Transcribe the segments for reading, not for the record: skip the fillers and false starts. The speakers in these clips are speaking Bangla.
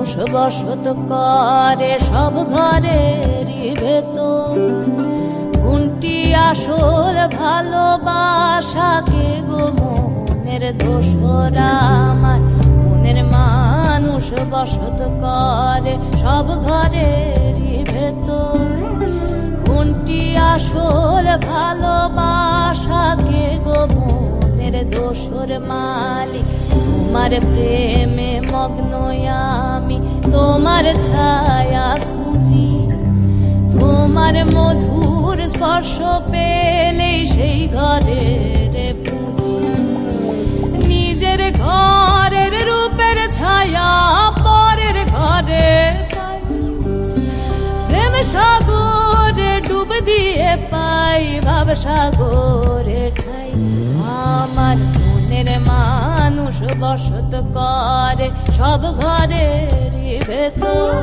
মানুষ বসত করে সব ঘরেরই ভেতর। কোনটি আসল ভালোবাসা কে গো মনের দোসর আমার? মনের মানুষ বসত করে সব ঘরেরই ভেতর। কোনটি আসল ভালোবাসা কে গো মনের দোসর মালিক? তোমার প্রেমে মগ্ন আমি, তোমার ছায়া খুঁজি। তোমার মধুর স্পর্শ পেলেই সেই ঘরের পুঁজি। নিজের ঘরের রূপের ছায়া পরের ঘরে পাই, প্রেম সাগরে ডুব দিয়ে পাই, ভাব সাগরে ঠাই। আমার মনের মানুষ বসত করে সব ঘরেরই ভেতর।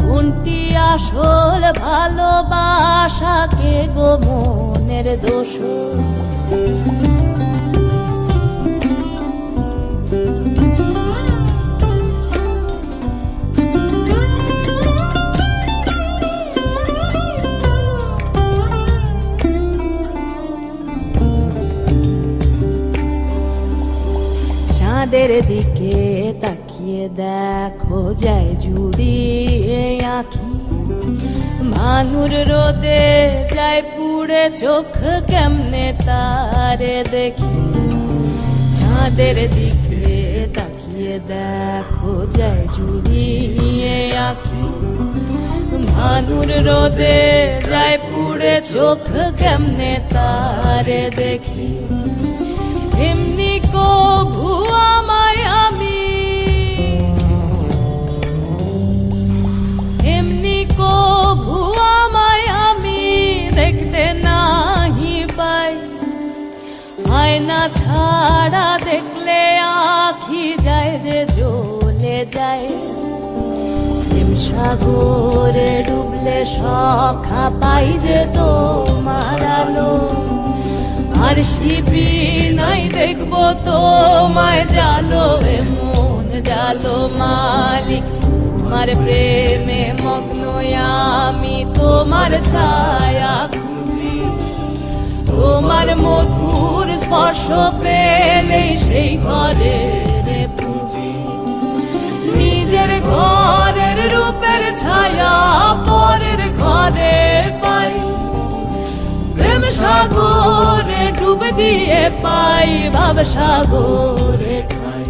কোনটি আসল ভালোবাসা কে গো মনের দোসর? চাঁদের দিকে তাকিয়ে দেখো যায় জুড়িয়ে আঁখি। ভানুর রোদে যায় পুড়ে চোখ কেমনে তারে দেখি। চাঁদের দিকে তাকিয়ে দেখো যায় জুড়িয়ে আঁখি। ভানুর রোদে যায় পুড়ে চোখ কেমনে তারে দেখি। এমনি কভু আমায় আমি, এমনি কভু আমায় আমি দেখতে নাহি পাই। আয়না ছাড়া দেখলে আখি যায় যে জ্বলে যায়। প্রেম সাগরে ডুবলে সখা পাই যে তোমার আলো। আর শিবি নাই দেখবো তোমায় জালো এমন জালো মালিক। তোমার প্রেমে মগ্ন আমি, তোমার ছায়া খুঁজি। তোমার মধুর স্পর্শ পেলেই সেই ঘরের পুঁজি। নিজের ঘরের রূপের ছায়া পরের ঘরে পাই, প্রেম সাগরে ডুব দিয়ে পাই, ভাব সাগরে ঠাই।